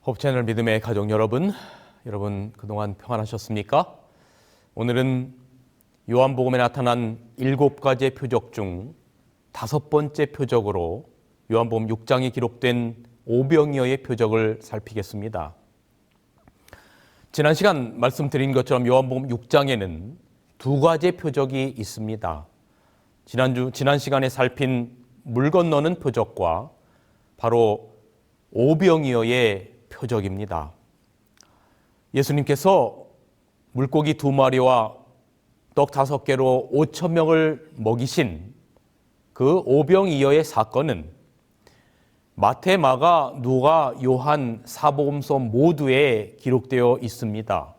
홉채널 믿음의 가족 여러분 그동안 평안하셨습니까? 오늘은 요한복음에 나타난 7가지의 표적 중 5번째 표적으로 요한복음 6장에 기록된 오병이어의 표적을 살피겠습니다. 지난 시간 말씀드린 것처럼 요한복음 6장에는 2가지의 표적이 있습니다. 지난 시간에 살핀 물 건너는 표적과 바로 오병이어의 표적입니다. 예수님께서 물고기 2마리와 떡 5개로 5,000명을 먹이신 그 오병이어의 사건은 마태, 마가, 누가, 요한, 사복음서 모두에 기록되어 있습니다.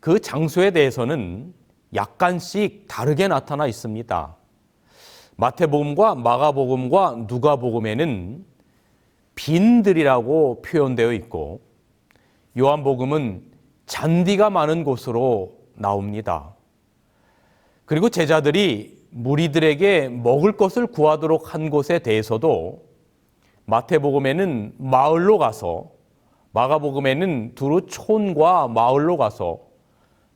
그 장소에 대해서는 약간씩 다르게 나타나 있습니다. 마태복음과 마가복음과 누가복음에는 빈들이라고 표현되어 있고 요한복음은 잔디가 많은 곳으로 나옵니다. 그리고 제자들이 무리들에게 먹을 것을 구하도록 한 곳에 대해서도 마태복음에는 마을로 가서, 마가복음에는 두루 촌과 마을로 가서,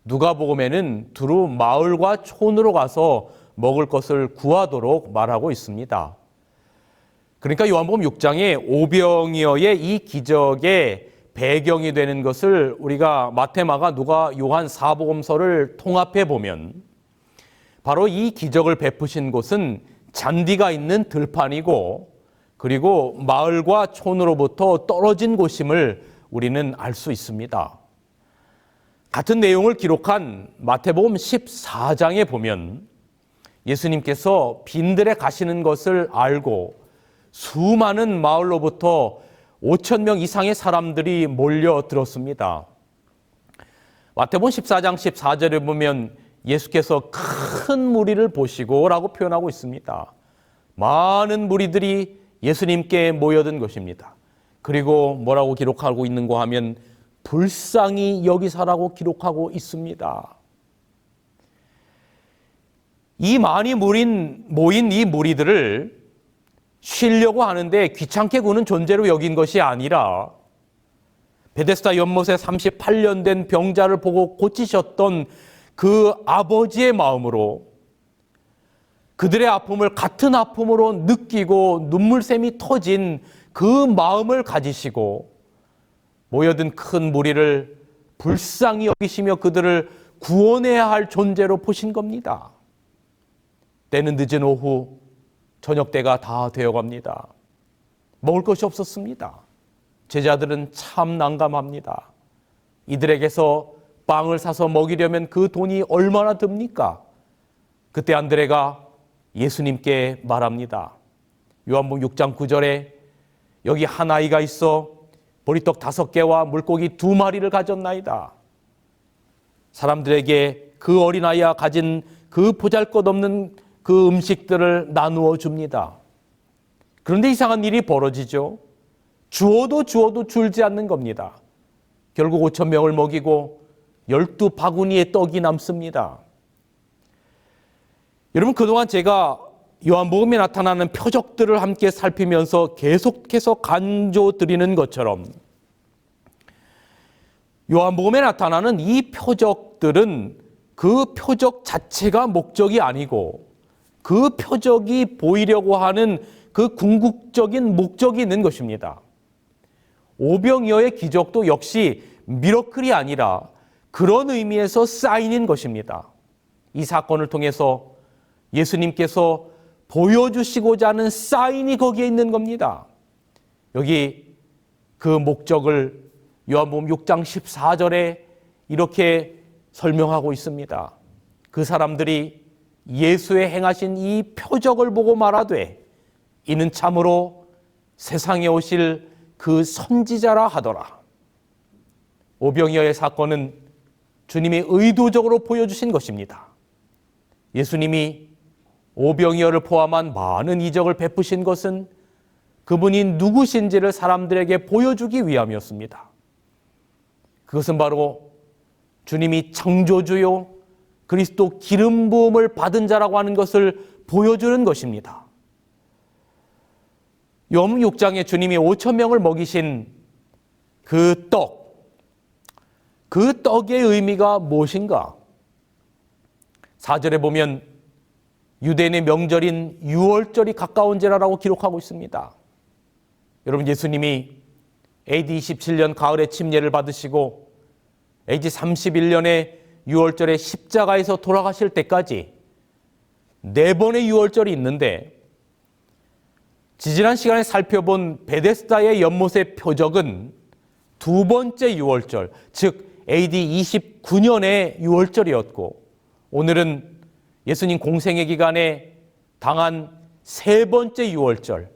누가복음에는 두루 마을과 촌으로 가서 먹을 것을 구하도록 말하고 있습니다. 그러니까 요한복음 6장에 오병이어의 이 기적의 배경이 되는 것을 우리가 마태, 마가, 누가, 요한, 사복음서를 통합해 보면 바로 이 기적을 베푸신 곳은 잔디가 있는 들판이고 그리고 마을과 촌으로부터 떨어진 곳임을 우리는 알 수 있습니다. 같은 내용을 기록한 마태복음 14장에 보면 예수님께서 빈들에 가시는 것을 알고 수많은 마을로부터 5,000명 이상의 사람들이 몰려들었습니다. 마태복음 14장 14절에 보면 예수께서 큰 무리를 보시고 라고 표현하고 있습니다. 많은 무리들이 예수님께 모여든 것입니다. 그리고 뭐라고 기록하고 있는가 하면 불쌍히 여기사라고 기록하고 있습니다. 이 많이 모인 이 무리들을 쉬려고 하는데 귀찮게 구는 존재로 여긴 것이 아니라 베데스다 연못에 38년 된 병자를 보고 고치셨던 그 아버지의 마음으로 그들의 아픔을 같은 아픔으로 느끼고 눈물샘이 터진 그 마음을 가지시고 모여든 큰 무리를 불쌍히 여기시며 그들을 구원해야 할 존재로 보신 겁니다. 때는 늦은 오후 저녁 때가 다 되어갑니다. 먹을 것이 없었습니다. 제자들은 참 난감합니다. 이들에게서 빵을 사서 먹이려면 그 돈이 얼마나 듭니까? 그때 안드레가 예수님께 말합니다. 요한복음 6장 9절에 여기 한 아이가 있어 보리떡 5개와 물고기 2마리를 가졌나이다. 사람들에게 그 어린아이가 가진 그 보잘것없는 그 음식들을 나누어 줍니다. 그런데 이상한 일이 벌어지죠. 주어도 줄지 않는 겁니다. 결국 5,000명을 먹이고 12바구니의 떡이 남습니다. 여러분, 그동안 제가 요한복음에 나타나는 표적들을 함께 살피면서 계속해서 강조드리는 것처럼 요한복음에 나타나는 이 표적들은 그 표적 자체가 목적이 아니고 그 표적이 보이려고 하는 그 궁극적인 목적이 있는 것입니다. 오병이어의 기적도 역시 미러클이 아니라 그런 의미에서 사인인 것입니다. 이 사건을 통해서 예수님께서 보여주시고자 하는 사인이 거기에 있는 겁니다. 여기 그 목적을 요한복음 6장 14절에 이렇게 설명하고 있습니다. 그 사람들이 예수의 행하신 이 표적을 보고 말하되 이는 참으로 세상에 오실 그 선지자라 하더라. 오병이어의 사건은 주님이 의도적으로 보여주신 것입니다. 예수님이 오병이어를 포함한 많은 이적을 베푸신 것은 그분이 누구신지를 사람들에게 보여주기 위함이었습니다. 그것은 바로 주님이 창조주요 그리스도 기름 부음을 받은 자라고 하는 것을 보여주는 것입니다. 요한복음 6장에 주님이 5,000명을 먹이신 그 떡의 의미가 무엇인가? 4절에 보면 유대인의 명절인 유월절이 가까운지라라고 기록하고 있습니다. 여러분, 예수님이 AD 27년 가을에 침례를 받으시고 AD 31년에 유월절에 십자가에서 돌아가실 때까지 4번의 유월절이 있는데, 지지난 시간에 살펴본 베데스다의 연못의 표적은 2번째 유월절, 즉 AD 29년의 유월절이었고, 오늘은 예수님 공생의 기간에 당한 3번째 유월절,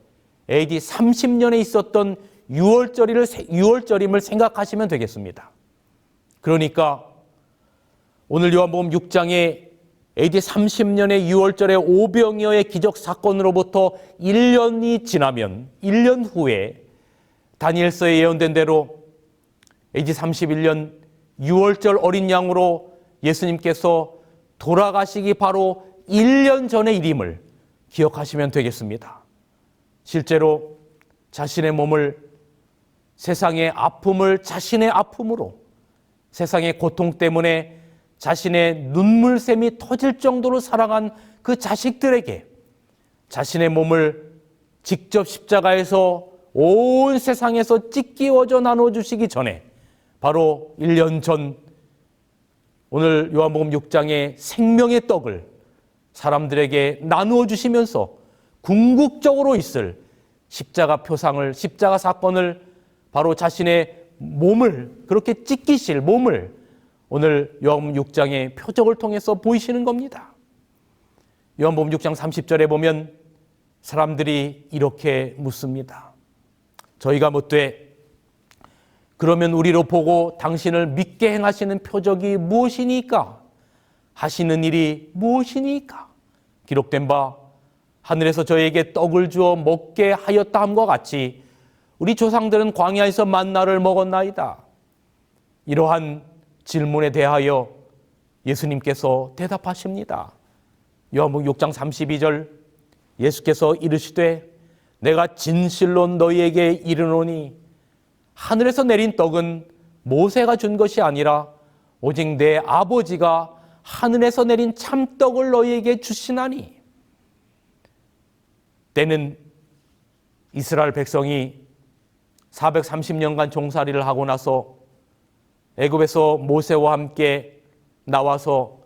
AD 30년에 있었던 유월절임을 생각하시면 되겠습니다. 그러니까 오늘 요한복음 6장에 AD 30년의 유월절의 오병이어의 기적 사건으로부터 1년이 지나면 1년 후에 다니엘서에 예언된 대로 AD 31년 유월절 어린 양으로 예수님께서 돌아가시기 바로 1년 전의 일임을 기억하시면 되겠습니다. 실제로 자신의 몸을, 세상의 아픔을 자신의 아픔으로, 세상의 고통 때문에 자신의 눈물샘이 터질 정도로 사랑한 그 자식들에게 자신의 몸을 직접 십자가에서 온 세상에서 찢기워져 나눠주시기 전에 바로 1년 전 오늘 요한복음 6장의 생명의 떡을 사람들에게 나누어 주시면서 궁극적으로 있을 십자가 표상을, 십자가 사건을, 바로 자신의 몸을, 그렇게 찢기실 몸을 오늘 요한복음 6장의 표적을 통해서 보이시는 겁니다. 요한복음 6장 30절에 보면 사람들이 이렇게 묻습니다. 저희가 묻되 그러면 우리로 보고 당신을 믿게 행하시는 표적이 무엇이니까? 하시는 일이 무엇이니까? 기록된 바 하늘에서 저에게 떡을 주어 먹게 하였다 함과 같이 우리 조상들은 광야에서 만나를 먹었나이다. 이러한 질문에 대하여 예수님께서 대답하십니다. 요한복음 6장 32절, 예수께서 이르시되 내가 진실로 너희에게 이르노니 하늘에서 내린 떡은 모세가 준 것이 아니라 오직 내 아버지가 하늘에서 내린 참떡을 너희에게 주시나니. 때는 이스라엘 백성이 430년간 종살이를 하고 나서 애굽에서 모세와 함께 나와서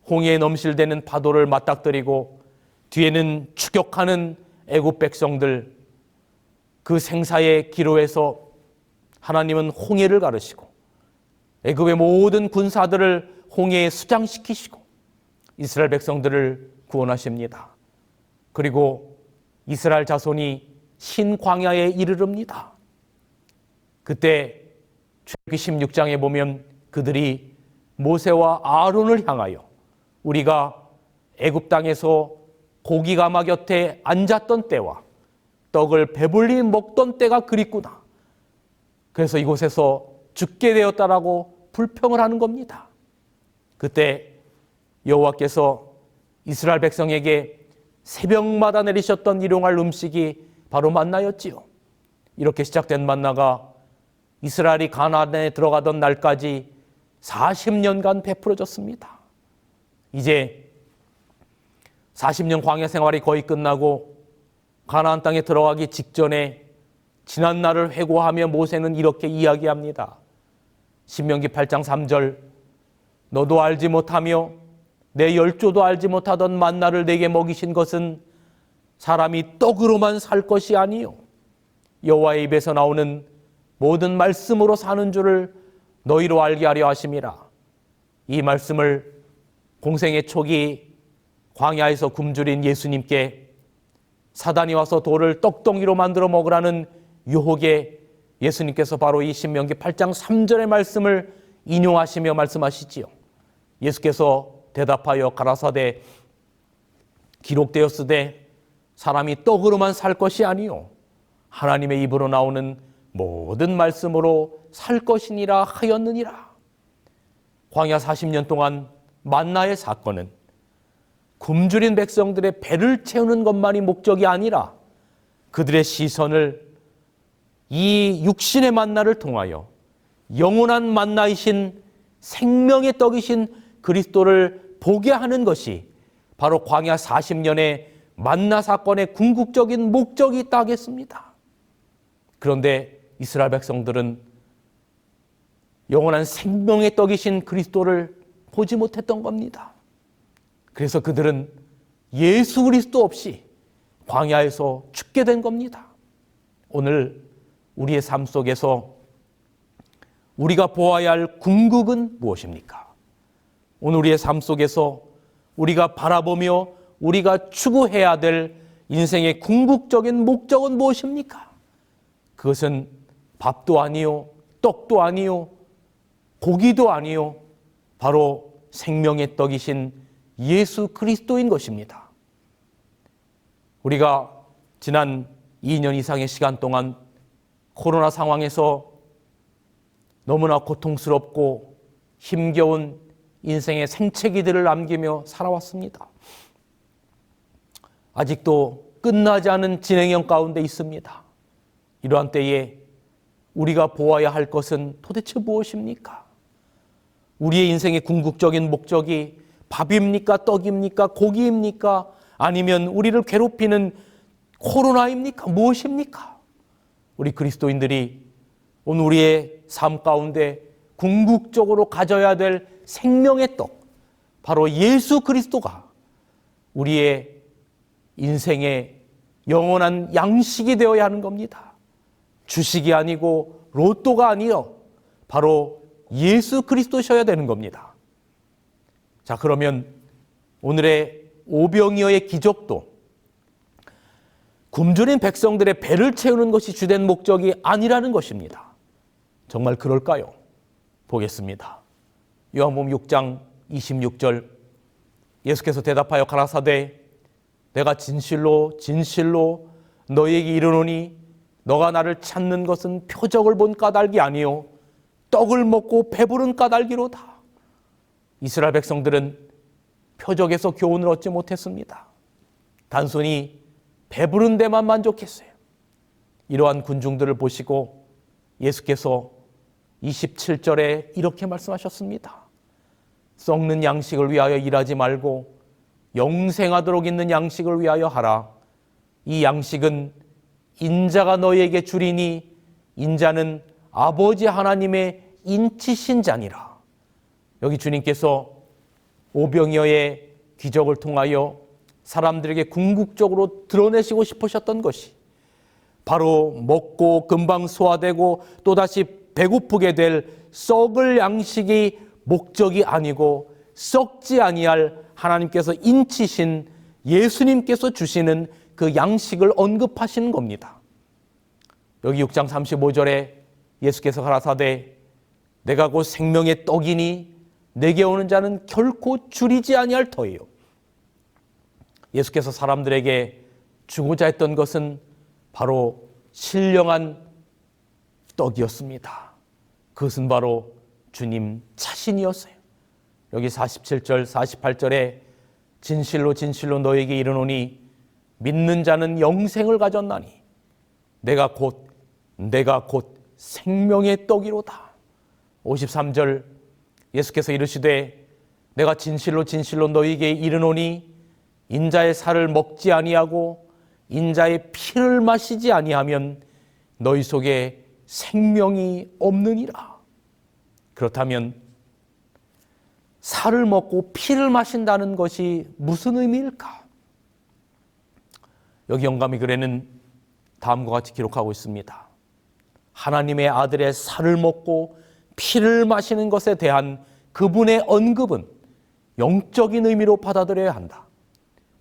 홍해에 넘실대는 파도를 맞닥뜨리고 뒤에는 추격하는 애굽 백성들, 그 생사의 기로에서 하나님은 홍해를 가르시고 애굽의 모든 군사들을 홍해에 수장시키시고 이스라엘 백성들을 구원하십니다. 그리고 이스라엘 자손이 신광야에 이르릅니다. 그때 출애굽기 16장에 보면 그들이 모세와 아론을 향하여 우리가 애굽 땅에서 고기가마 곁에 앉았던 때와 떡을 배불리 먹던 때가 그립구나. 그래서 이곳에서 죽게 되었다라고 불평을 하는 겁니다. 그때 여호와께서 이스라엘 백성에게 새벽마다 내리셨던 일용할 음식이 바로 만나였지요. 이렇게 시작된 만나가 이스라엘이 가나안에 들어가던 날까지 40년간 베풀어졌습니다. 이제 40년 광야 생활이 거의 끝나고 가나안 땅에 들어가기 직전에 지난 날을 회고하며 모세는 이렇게 이야기합니다. 신명기 8장 3절, 너도 알지 못하며 내 열조도 알지 못하던 만나를 내게 먹이신 것은 사람이 떡으로만 살 것이 아니요 여호와의 입에서 나오는 모든 말씀으로 사는 줄을 너희로 알게 하려 하심이라. 이 말씀을 공생의 초기 광야에서 굶주린 예수님께 사단이 와서 돌을 떡덩이로 만들어 먹으라는 유혹에 예수님께서 바로 이 신명기 8장 3절의 말씀을 인용하시며 말씀하시지요. 예수께서 대답하여 가라사대 기록되었으되 사람이 떡으로만 살 것이 아니요 하나님의 입으로 나오는 모든 말씀으로 살 것이니라 하였느니라. 광야 40년 동안 만나의 사건은 굶주린 백성들의 배를 채우는 것만이 목적이 아니라 그들의 시선을 이 육신의 만나를 통하여 영원한 만나이신 생명의 떡이신 그리스도를 보게 하는 것이 바로 광야 40년의 만나 사건의 궁극적인 목적이 있다 하겠습니다. 그런데 이스라엘 백성들은 영원한 생명의 떡이신 그리스도를 보지 못했던 겁니다. 그래서 그들은 예수 그리스도 없이 광야에서 죽게 된 겁니다. 오늘 우리의 삶 속에서 우리가 보아야 할 궁극은 무엇입니까? 오늘 우리의 삶 속에서 우리가 바라보며 우리가 추구해야 될 인생의 궁극적인 목적은 무엇입니까? 그것은 밥도 아니요, 떡도 아니요, 고기도 아니요, 바로 생명의 떡이신 예수 그리스도인 것입니다. 우리가 지난 2년 이상의 시간 동안 코로나 상황에서 너무나 고통스럽고 힘겨운 인생의 생채기들을 남기며 살아왔습니다. 아직도 끝나지 않은 진행형 가운데 있습니다. 이러한 때에 우리가 보아야 할 것은 도대체 무엇입니까? 우리의 인생의 궁극적인 목적이 밥입니까? 떡입니까? 고기입니까? 아니면 우리를 괴롭히는 코로나입니까? 무엇입니까? 우리 그리스도인들이 오늘 우리의 삶 가운데 궁극적으로 가져야 될 생명의 떡, 바로 예수 그리스도가 우리의 인생의 영원한 양식이 되어야 하는 겁니다. 주식이 아니고 로또가 아니요, 바로 예수 그리스도셔야 되는 겁니다. 자, 그러면 오늘의 오병이어의 기적도 굶주린 백성들의 배를 채우는 것이 주된 목적이 아니라는 것입니다. 정말 그럴까요? 보겠습니다. 요한복음 6장 26절, 예수께서 대답하여 가라사대 내가 진실로 진실로 너희에게 이르노니 너가 나를 찾는 것은 표적을 본 까닭이 아니요 떡을 먹고 배부른 까닭이로다. 이스라엘 백성들은 표적에서 교훈을 얻지 못했습니다. 단순히 배부른 데만 만족했어요. 이러한 군중들을 보시고 예수께서 27절에 이렇게 말씀하셨습니다. 썩는 양식을 위하여 일하지 말고 영생하도록 있는 양식을 위하여 하라. 이 양식은 인자가 너희에게 주리니 인자는 아버지 하나님의 인치신 자니라. 여기 주님께서 오병이어의 기적을 통하여 사람들에게 궁극적으로 드러내시고 싶으셨던 것이 바로 먹고 금방 소화되고 또다시 배고프게 될 썩을 양식이 목적이 아니고 썩지 아니할 하나님께서 인치신 예수님께서 주시는 그 양식을 언급하시는 겁니다. 여기 6장 35절에 예수께서 가라사대 내가 곧 생명의 떡이니 내게 오는 자는 결코 줄이지 아니할 터이요. 예수께서 사람들에게 주고자 했던 것은 바로 신령한 떡이었습니다. 그것은 바로 주님 자신이었어요. 여기 47절, 48절에 진실로 진실로 너에게 이르노니 믿는 자는 영생을 가졌나니 내가 곧 생명의 떡이로다. 53절 예수께서 이르시되 내가 진실로 진실로 너에게 이르노니 인자의 살을 먹지 아니하고 인자의 피를 마시지 아니하면 너희 속에 생명이 없느니라. 그렇다면 살을 먹고 피를 마신다는 것이 무슨 의미일까? 여기 영감의 글에는 다음과 같이 기록하고 있습니다. 하나님의 아들의 살을 먹고 피를 마시는 것에 대한 그분의 언급은 영적인 의미로 받아들여야 한다.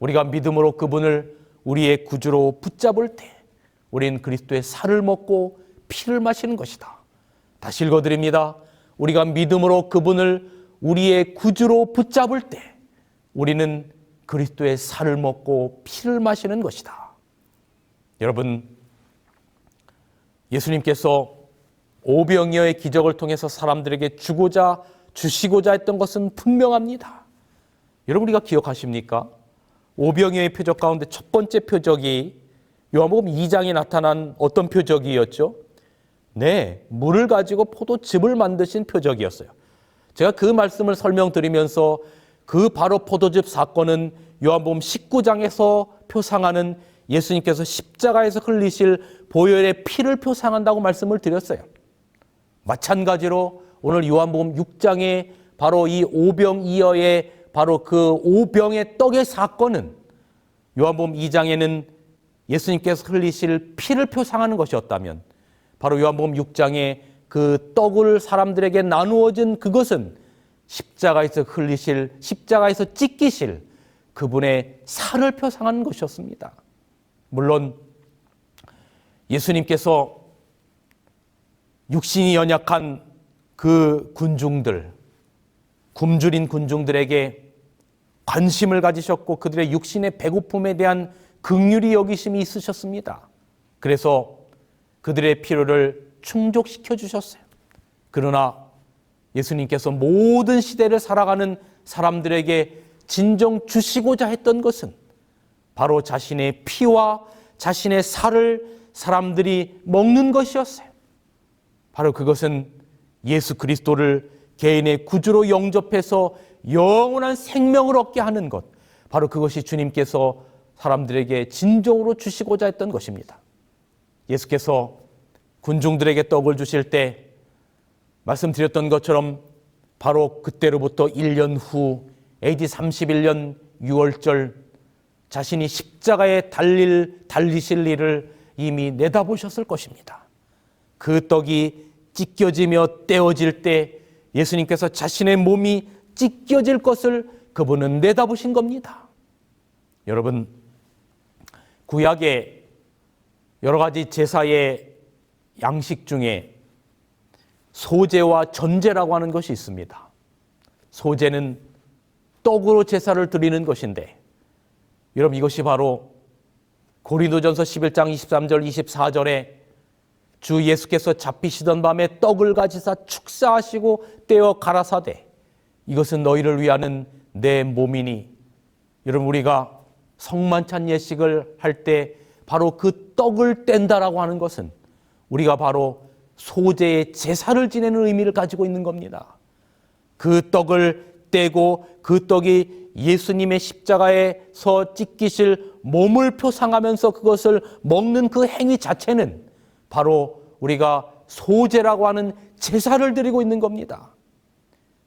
우리가 믿음으로 그분을 우리의 구주로 붙잡을 때 우리는 그리스도의 살을 먹고 피를 마시는 것이다. 다시 읽어드립니다. 우리가 믿음으로 그분을 우리의 구주로 붙잡을 때 우리는 그리스도의 살을 먹고 피를 마시는 것이다. 여러분, 예수님께서 오병이어의 기적을 통해서 사람들에게 주시고자 했던 것은 분명합니다. 여러분, 우리가 기억하십니까? 오병이어의 표적 가운데 첫 번째 표적이 요한복음 2장에 나타난 어떤 표적이었죠? 네, 물을 가지고 포도즙을 만드신 표적이었어요. 제가 그 말씀을 설명드리면서 그 바로 포도즙 사건은 요한복음 19장에서 표상하는 예수님께서 십자가에서 흘리실 보혈의 피를 표상한다고 말씀을 드렸어요. 마찬가지로 오늘 요한복음 6장에 바로 이 오병이어의 바로 그 오병의 떡의 사건은 요한복음 2장에는 예수님께서 흘리실 피를 표상하는 것이었다면 바로 요한복음 6장에 그 떡을 사람들에게 나누어진 그것은 십자가에서 흘리실, 십자가에서 찢기실 그분의 살을 표상하는 것이었습니다. 물론 예수님께서 육신이 연약한 그 군중들, 굶주린 군중들에게 관심을 가지셨고 그들의 육신의 배고픔에 대한 긍휼히 여기심이 있으셨습니다. 그래서 그들의 필요를 충족시켜 주셨어요. 그러나 예수님께서 모든 시대를 살아가는 사람들에게 진정 주시고자 했던 것은 바로 자신의 피와 자신의 살을 사람들이 먹는 것이었어요. 바로 그것은 예수 그리스도를 개인의 구주로 영접해서 영원한 생명을 얻게 하는 것, 바로 그것이 주님께서 사람들에게 진정으로 주시고자 했던 것입니다. 예수께서 군중들에게 떡을 주실 때 말씀드렸던 것처럼 바로 그때로부터 1년 후 AD 31년 6월절 자신이 십자가에 달리실 일을 이미 내다보셨을 것입니다. 그 떡이 찢겨지며 떼어질 때 예수님께서 자신의 몸이 찢겨질 것을 그분은 내다보신 겁니다. 여러분, 구약의 여러 가지 제사의 양식 중에 소제와 전제라고 하는 것이 있습니다. 소제는 떡으로 제사를 드리는 것인데, 여러분 이것이 바로 고린도전서 11장 23절 24절에 주 예수께서 잡히시던 밤에 떡을 가지사 축사하시고 떼어 가라사대 이것은 너희를 위하는 내 몸이니. 여러분 우리가 성만찬 예식을 할 때 바로 그 떡을 뗀다라고 하는 것은 우리가 바로 소제의 제사를 지내는 의미를 가지고 있는 겁니다. 그 떡을 떼고 그 떡이 예수님의 십자가에서 찢기실 몸을 표상하면서 그것을 먹는 그 행위 자체는 바로 우리가 소제라고 하는 제사를 드리고 있는 겁니다.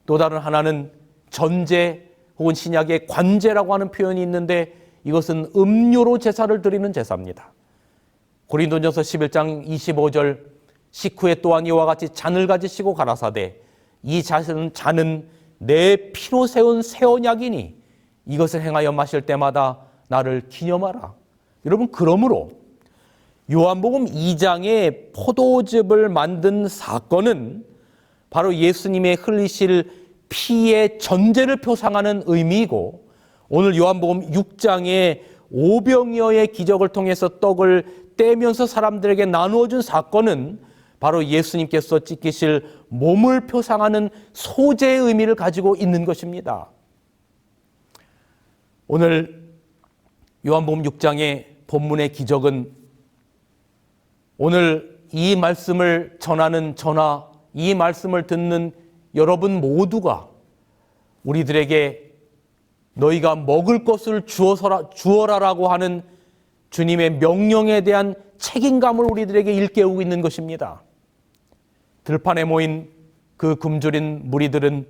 또 다른 하나는 전제 혹은 신약의 관제라고 하는 표현이 있는데 이것은 음료로 제사를 드리는 제사입니다. 고린도전서 11장 25절 식후에 또한 이와 같이 잔을 가지시고 가라사대 이 잔은 내 피로 세운 새 언약이니 이것을 행하여 마실 때마다 나를 기념하라. 여러분 그러므로 요한복음 2장의 포도즙을 만든 사건은 바로 예수님의 흘리실 피의 전제를 표상하는 의미이고 오늘 요한복음 6장의 오병이어의 기적을 통해서 떡을 떼면서 사람들에게 나누어준 사건은 바로 예수님께서 찢기실 몸을 표상하는 소제의 의미를 가지고 있는 것입니다. 오늘 요한복음 6장의 본문의 기적은 오늘 이 말씀을 전하는 저나 이 말씀을 듣는 여러분 모두가 우리들에게 너희가 먹을 것을 주어라라고 하는 주님의 명령에 대한 책임감을 우리들에게 일깨우고 있는 것입니다. 들판에 모인 그 굶주린 무리들은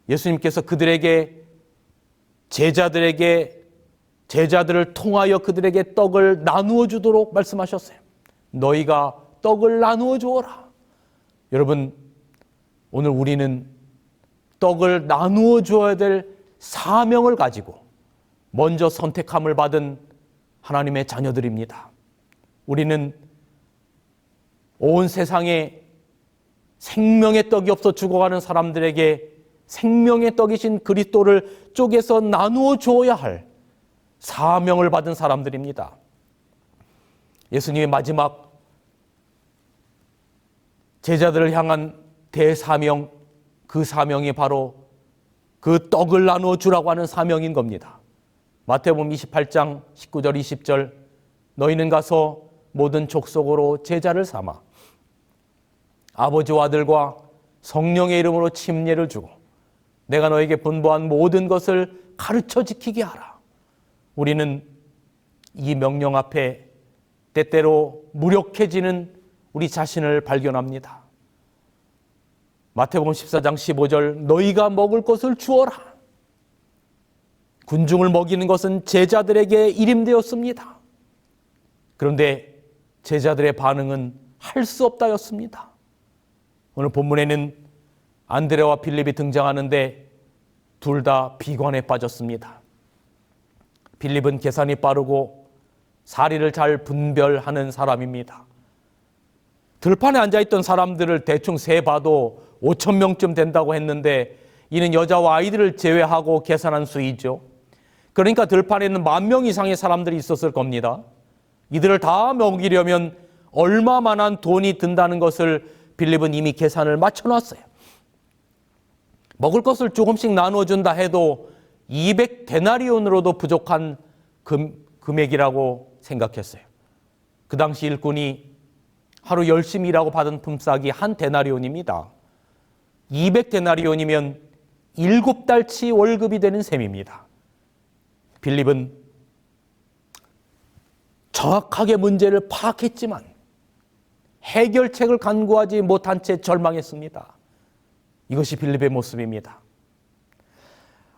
예수님께서 그들에게 제자들을 통하여 그들에게 떡을 나누어 주도록 말씀하셨어요. 너희가 떡을 나누어 주어라. 여러분, 오늘 우리는 떡을 나누어 주어야 될 사명을 가지고 먼저 선택함을 받은 하나님의 자녀들입니다. 우리는 온 세상에 생명의 떡이 없어 죽어가는 사람들에게 생명의 떡이신 그리스도를 쪼개서 나누어 주어야 할 사명을 받은 사람들입니다. 예수님의 마지막 제자들을 향한 대사명, 그 사명이 바로 그 떡을 나누어 주라고 하는 사명인 겁니다. 마태복음 28장 19절 20절 너희는 가서 모든 족속으로 제자를 삼아 아버지와 아들과 성령의 이름으로 침례를 주고 내가 너에게 분부한 모든 것을 가르쳐 지키게 하라. 우리는 이 명령 앞에 때때로 무력해지는 우리 자신을 발견합니다. 마태복음 14장 15절 너희가 먹을 것을 주어라. 군중을 먹이는 것은 제자들에게 일임되었습니다. 그런데 제자들의 반응은 할 수 없다였습니다. 오늘 본문에는 안드레와 빌립이 등장하는데 둘 다 비관에 빠졌습니다. 빌립은 계산이 빠르고 사리를 잘 분별하는 사람입니다. 들판에 앉아있던 사람들을 대충 세봐도 5천 명쯤 된다고 했는데 이는 여자와 아이들을 제외하고 계산한 수이죠. 그러니까 들판에는 10,000명 이상의 사람들이 있었을 겁니다. 이들을 다 먹이려면 얼마만한 돈이 든다는 것을 빌립은 이미 계산을 맞춰놨어요. 먹을 것을 조금씩 나눠준다 해도 200데나리온으로도 부족한 금액이라고 생각했어요. 그 당시 일꾼이 하루 열심히 일하고 받은 품삯이 한 데나리온입니다. 200데나리온이면 7달치 월급이 되는 셈입니다. 빌립은 정확하게 문제를 파악했지만 해결책을 간구하지 못한 채 절망했습니다. 이것이 빌립의 모습입니다.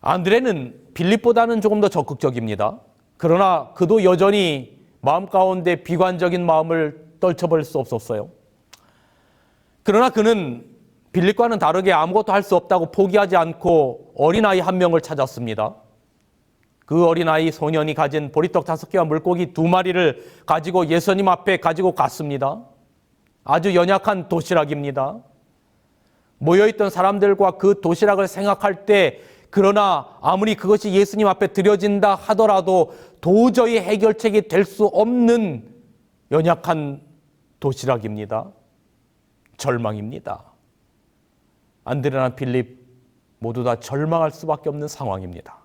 안드레는 빌립보다는 조금 더 적극적입니다. 그러나 그도 여전히 마음 가운데 비관적인 마음을 떨쳐버릴 수 없었어요. 그러나 그는 빌립과는 다르게 아무것도 할 수 없다고 포기하지 않고 어린아이 한 명을 찾았습니다. 그 어린아이 소년이 가진 보리떡 5개와 물고기 2마리를 가지고 예수님 앞에 가지고 갔습니다. 아주 연약한 도시락입니다. 모여있던 사람들과 그 도시락을 생각할 때 그러나 아무리 그것이 예수님 앞에 드려진다 하더라도 도저히 해결책이 될 수 없는 연약한 도시락입니다. 절망입니다. 안드레나 빌립 모두 다 절망할 수밖에 없는 상황입니다.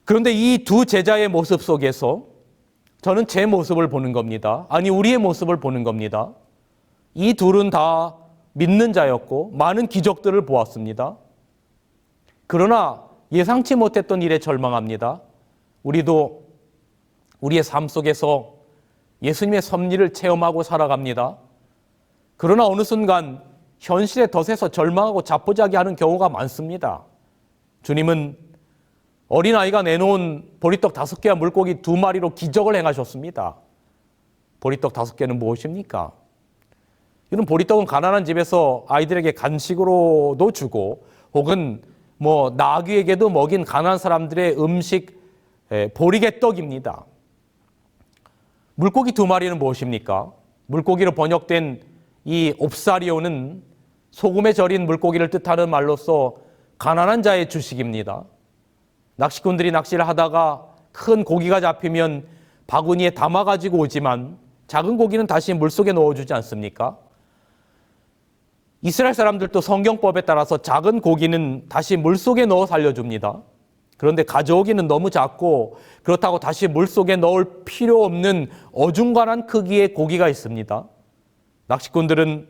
그런데 이 두 제자의 모습 속에서 저는 제 모습을 보는 겁니다. 아니, 우리의 모습을 보는 겁니다. 이 둘은 다 믿는 자였고 많은 기적들을 보았습니다. 그러나 예상치 못했던 일에 절망합니다. 우리도 우리의 삶 속에서 예수님의 섭리를 체험하고 살아갑니다. 그러나 어느 순간 현실의 덫에서 절망하고 자포자기하는 경우가 많습니다. 주님은 어린아이가 내놓은 보리떡 5개와 물고기 2마리로 기적을 행하셨습니다. 보리떡 5개는 무엇입니까? 이런 보리떡은 가난한 집에서 아이들에게 간식으로도 주고 혹은 나귀에게도 먹인 가난한 사람들의 음식 보리개떡입니다. 물고기 2마리는 무엇입니까? 물고기로 번역된 이 옵사리오는 소금에 절인 물고기를 뜻하는 말로서 가난한 자의 주식입니다. 낚시꾼들이 낚시를 하다가 큰 고기가 잡히면 바구니에 담아가지고 오지만 작은 고기는 다시 물속에 넣어주지 않습니까? 이스라엘 사람들도 성경법에 따라서 작은 고기는 다시 물속에 넣어 살려줍니다. 그런데 가져오기는 너무 작고 그렇다고 다시 물속에 넣을 필요 없는 어중간한 크기의 고기가 있습니다. 낚시꾼들은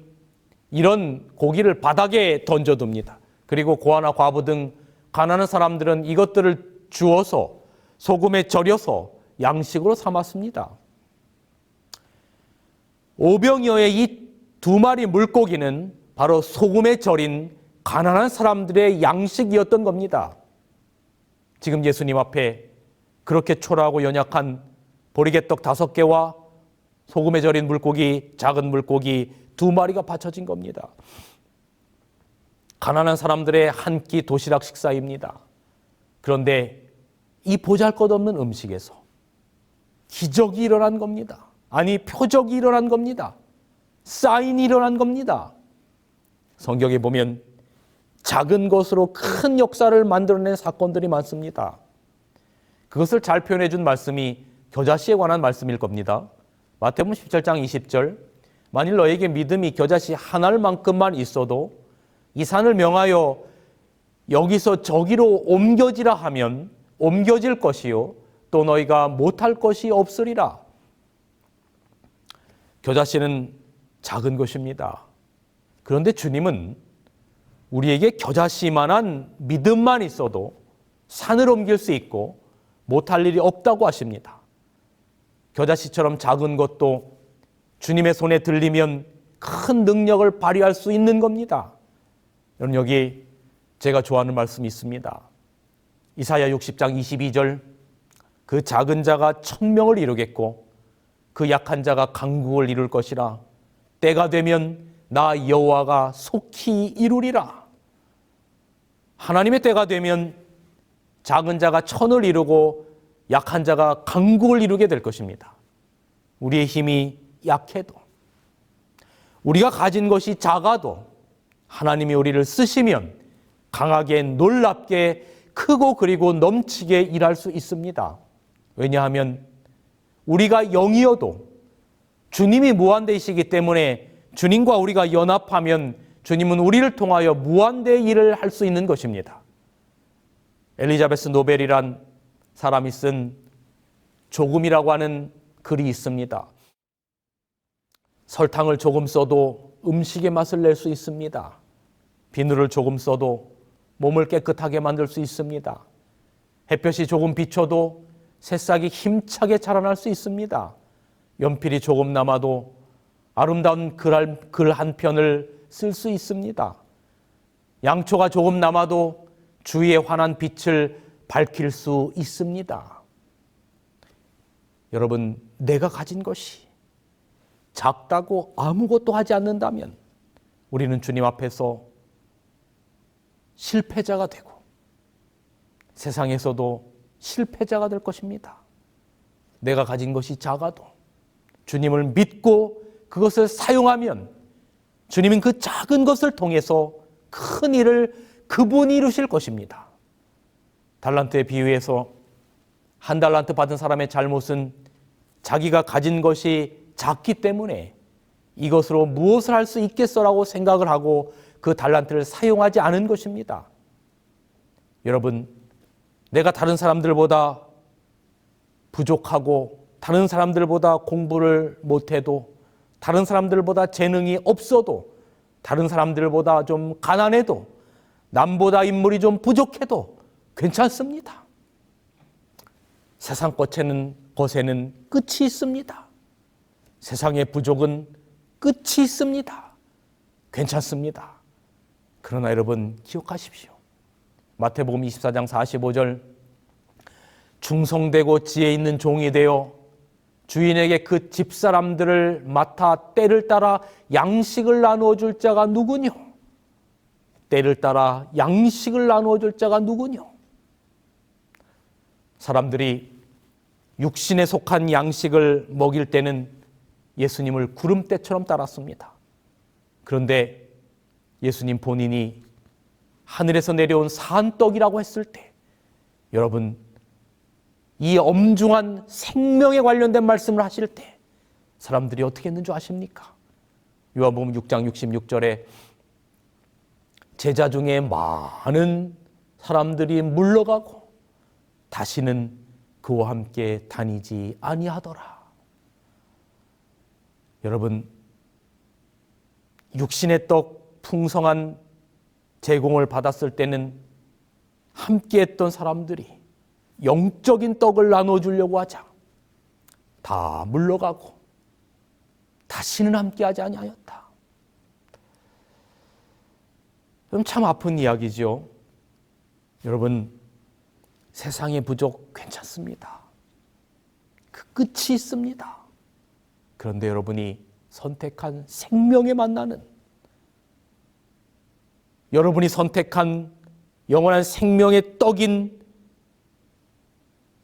이런 고기를 바닥에 던져둡니다. 그리고 고아나 과부 등 가난한 사람들은 이것들을 주워서 소금에 절여서 양식으로 삼았습니다. 500여의 이 2마리 물고기는 바로 소금에 절인 가난한 사람들의 양식이었던 겁니다. 지금 예수님 앞에 그렇게 초라하고 연약한 보리개떡 5개와 소금에 절인 물고기, 작은 물고기 2마리가 바쳐진 겁니다. 가난한 사람들의 한 끼 도시락 식사입니다. 그런데 이 보잘것없는 음식에서 기적이 일어난 겁니다. 아니, 표적이 일어난 겁니다. 사인이 일어난 겁니다. 성경에 보면 작은 것으로 큰 역사를 만들어낸 사건들이 많습니다. 그것을 잘 표현해 준 말씀이 겨자씨에 관한 말씀일 겁니다. 마태복음 17장 20절 만일 너에게 믿음이 겨자씨 한 알만큼만 있어도 이 산을 명하여 여기서 저기로 옮겨지라 하면 옮겨질 것이요 또 너희가 못할 것이 없으리라. 겨자씨는 작은 것입니다. 그런데 주님은 우리에게 겨자씨만한 믿음만 있어도 산을 옮길 수 있고 못할 일이 없다고 하십니다. 겨자씨처럼 작은 것도 주님의 손에 들리면 큰 능력을 발휘할 수 있는 겁니다. 여러분, 여기 제가 좋아하는 말씀이 있습니다. 이사야 60장 22절, 그 작은 자가 1000명을 이루겠고 그 약한 자가 강국을 이룰 것이라. 때가 되면 나 여호와가 속히 이루리라. 하나님의 때가 되면 작은 자가 1000을 이루고 약한 자가 강국을 이루게 될 것입니다. 우리의 힘이 약해도, 우리가 가진 것이 작아도 하나님이 우리를 쓰시면 강하게, 놀랍게, 크고 그리고 넘치게 일할 수 있습니다. 왜냐하면 우리가 영이어도 주님이 무한대이시기 때문에 주님과 우리가 연합하면 주님은 우리를 통하여 무한대의 일을 할 수 있는 것입니다. 엘리자베스 노벨이란 사람이 쓴 조금이라고 하는 글이 있습니다. 설탕을 조금 써도 음식의 맛을 낼 수 있습니다. 비누를 조금 써도 몸을 깨끗하게 만들 수 있습니다. 햇볕이 조금 비춰도 새싹이 힘차게 자라날 수 있습니다. 연필이 조금 남아도 아름다운 글 한 편을 쓸 수 있습니다. 양초가 조금 남아도 주위의 환한 빛을 밝힐 수 있습니다. 여러분, 내가 가진 것이 작다고 아무것도 하지 않는다면 우리는 주님 앞에서 실패자가 되고 세상에서도 실패자가 될 것입니다. 내가 가진 것이 작아도 주님을 믿고 그것을 사용하면 주님은 그 작은 것을 통해서 큰 일을 그분이 이루실 것입니다. 달란트의 비유에서 한 달란트 받은 사람의 잘못은 자기가 가진 것이 작기 때문에 이것으로 무엇을 할 수 있겠어라고 생각을 하고 그 달란트를 사용하지 않은 것입니다. 여러분, 내가 다른 사람들보다 부족하고 다른 사람들보다 공부를 못해도 다른 사람들보다 재능이 없어도 다른 사람들보다 좀 가난해도 남보다 인물이 좀 부족해도 괜찮습니다. 세상 것에는 끝이 있습니다. 세상의 부족은 끝이 있습니다. 괜찮습니다. 그러나 여러분 기억하십시오. 마태복음 24장 45절, 충성되고 지혜 있는 종이 되어 주인에게 그 집사람들을 맡아 때를 따라 양식을 나누어 줄 자가 누구뇨? 때를 따라 양식을 나누어 줄 자가 누구뇨? 사람들이 육신에 속한 양식을 먹일 때는 예수님을 구름대처럼 따랐습니다. 그런데 예수님 본인이 하늘에서 내려온 산떡이라고 했을 때, 여러분, 이 엄중한 생명에 관련된 말씀을 하실 때 사람들이 어떻게 했는 줄 아십니까? 요한복음 6장 66절에 제자 중에 많은 사람들이 물러가고 다시는 그와 함께 다니지 아니하더라. 여러분, 육신의 떡 풍성한 제공을 받았을 때는 함께했던 사람들이 영적인 떡을 나눠주려고 하자 다 물러가고 다시는 함께하지 아니하였다. 그럼 참 아픈 이야기죠. 여러분, 세상의 부족 괜찮습니다. 그 끝이 있습니다. 그런데 여러분이 선택한 생명에 만나는, 여러분이 선택한 영원한 생명의 떡인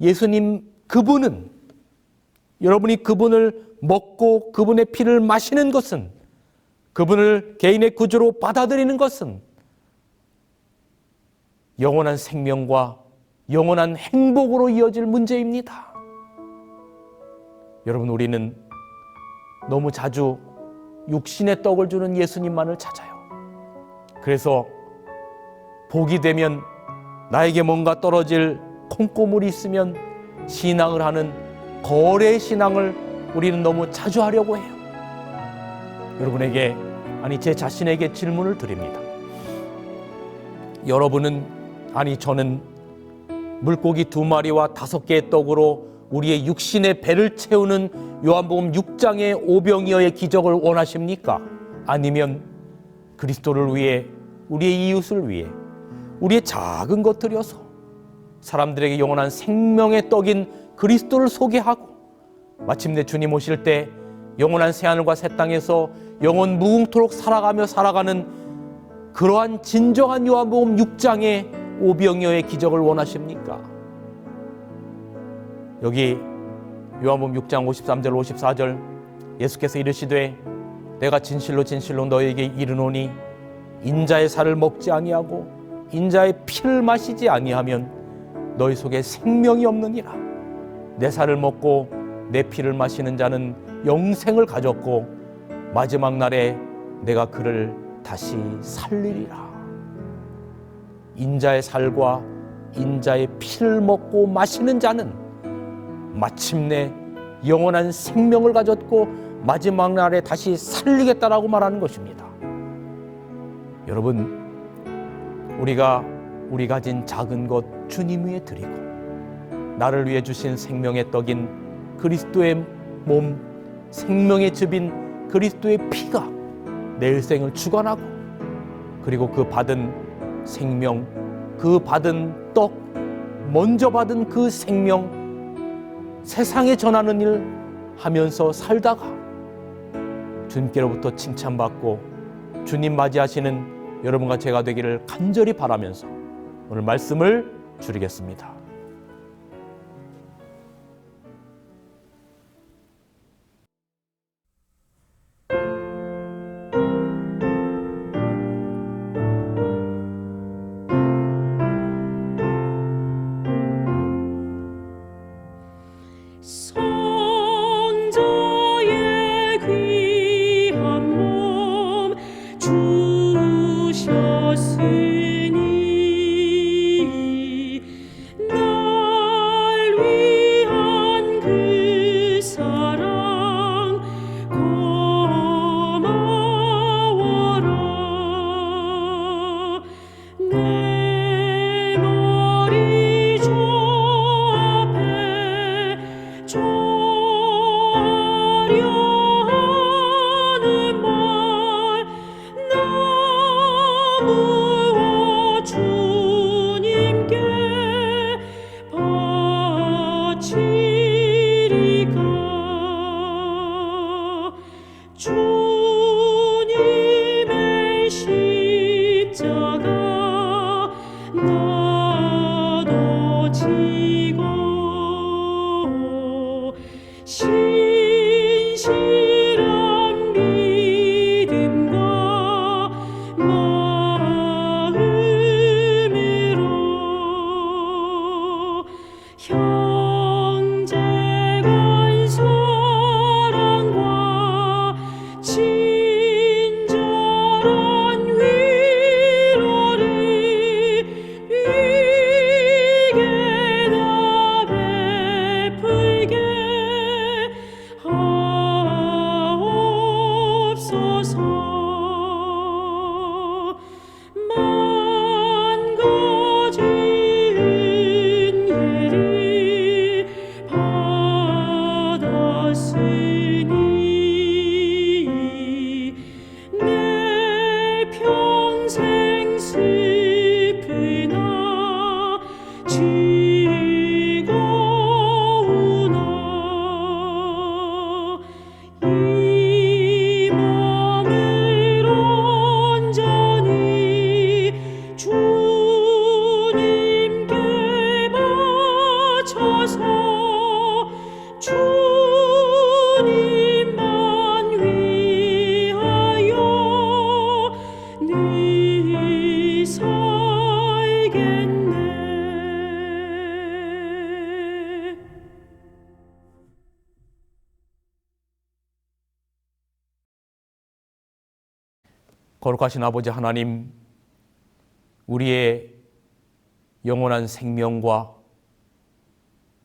예수님, 그분은, 여러분이 그분을 먹고 그분의 피를 마시는 것은, 그분을 개인의 구주로 받아들이는 것은 영원한 생명과 영원한 행복으로 이어질 문제입니다. 여러분, 우리는 너무 자주 육신의 떡을 주는 예수님만을 찾아요. 그래서 복이 되면, 나에게 뭔가 떨어질 콩고물이 있으면 신앙을 하는 거래 신앙을 우리는 너무 자주 하려고 해요. 여러분에게, 아니 제 자신에게 질문을 드립니다. 여러분은, 아니 저는 물고기 2마리와 5개의 떡으로 우리의 육신의 배를 채우는 요한복음 6장의 오병이어의 기적을 원하십니까? 아니면 그리스도를 위해, 우리의 이웃을 위해, 우리의 작은 것들이어서 사람들에게 영원한 생명의 떡인 그리스도를 소개하고 마침내 주님 오실 때 영원한 새하늘과 새 땅에서 영원 무궁토록 살아가며 살아가는 그러한 진정한 요한복음 6장의 오병이어의 기적을 원하십니까? 여기 요한복음 6장 53절 54절 예수께서 이르시되 내가 진실로 진실로 너에게 이르노니 인자의 살을 먹지 아니하고 인자의 피를 마시지 아니하면 너희 속에 생명이 없느니라. 내 살을 먹고 내 피를 마시는 자는 영생을 가졌고 마지막 날에 내가 그를 다시 살리리라. 인자의 살과 인자의 피를 먹고 마시는 자는 마침내 영원한 생명을 가졌고 마지막 날에 다시 살리겠다라고 말하는 것입니다. 여러분, 우리 가진 작은 것 주님 위에 드리고 나를 위해 주신 생명의 떡인 그리스도의 몸, 생명의 즙인 그리스도의 피가 내 일생을 주관하고, 그리고 그 받은 생명, 그 받은 떡, 먼저 받은 그 생명 세상에 전하는 일 하면서 살다가 주님께로부터 칭찬받고 주님 맞이하시는 여러분과 제가 되기를 간절히 바라면서 오늘 말씀을 줄이겠습니다. 거룩하신 아버지 하나님, 우리의 영원한 생명과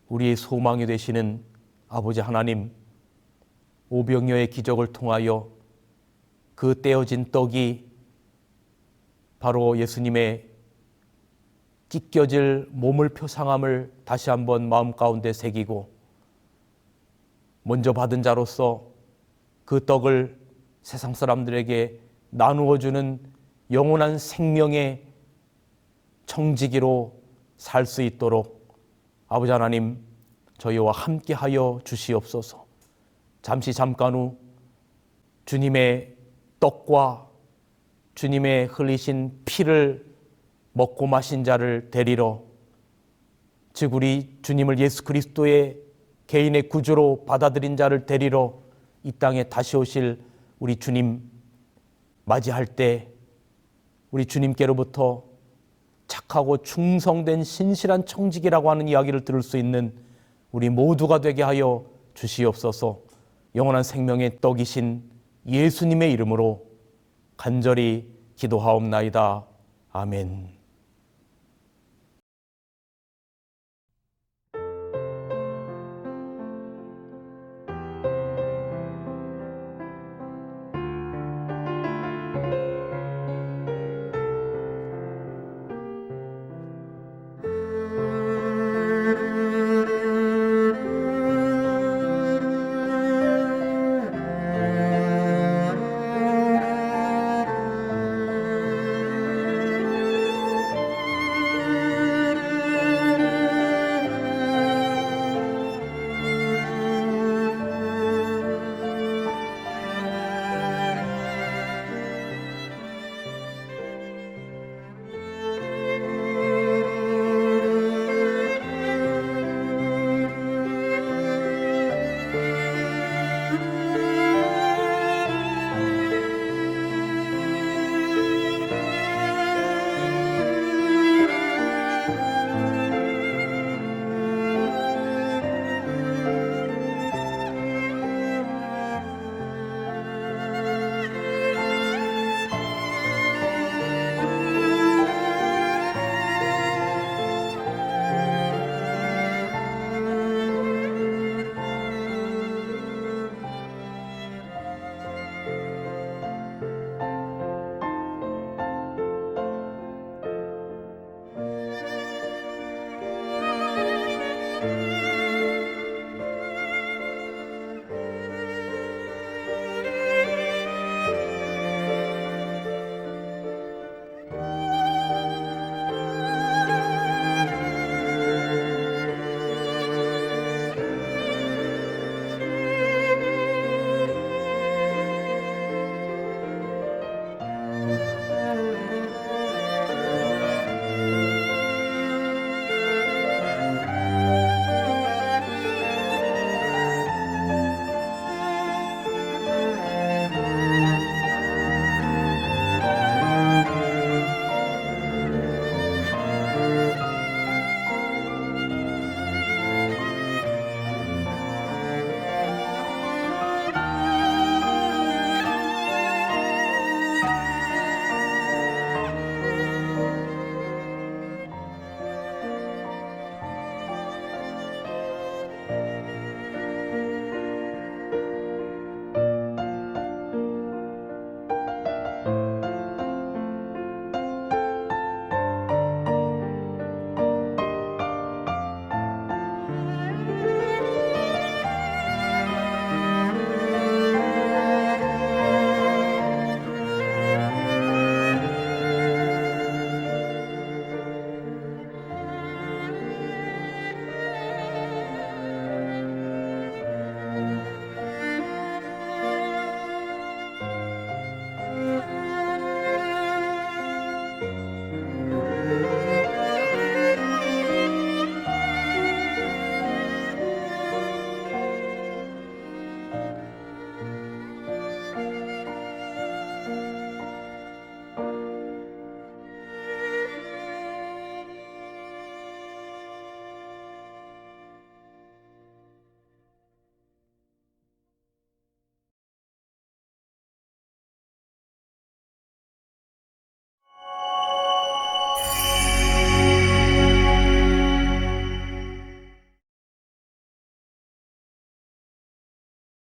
우리의 소망이 되시는 아버지 하나님, 오병이어의 기적을 통하여 그 떼어진 떡이 바로 예수님의 찢겨질 몸을 표상함을 다시 한번 마음 가운데 새기고 먼저 받은 자로서 그 떡을 세상 사람들에게 나누어주는 영원한 생명의 청지기로 살 수 있도록 아버지 하나님 저희와 함께하여 주시옵소서. 잠깐 후 주님의 떡과 주님의 흘리신 피를 먹고 마신 자를 데리러, 즉 우리 주님을 예수 그리스도의 개인의 구주로 받아들인 자를 데리러 이 땅에 다시 오실 우리 주님 맞이할 때 우리 주님께로부터 착하고 충성된 신실한 청지기라고 하는 이야기를 들을 수 있는 우리 모두가 되게 하여 주시옵소서. 영원한 생명의 떡이신 예수님의 이름으로 간절히 기도하옵나이다. 아멘.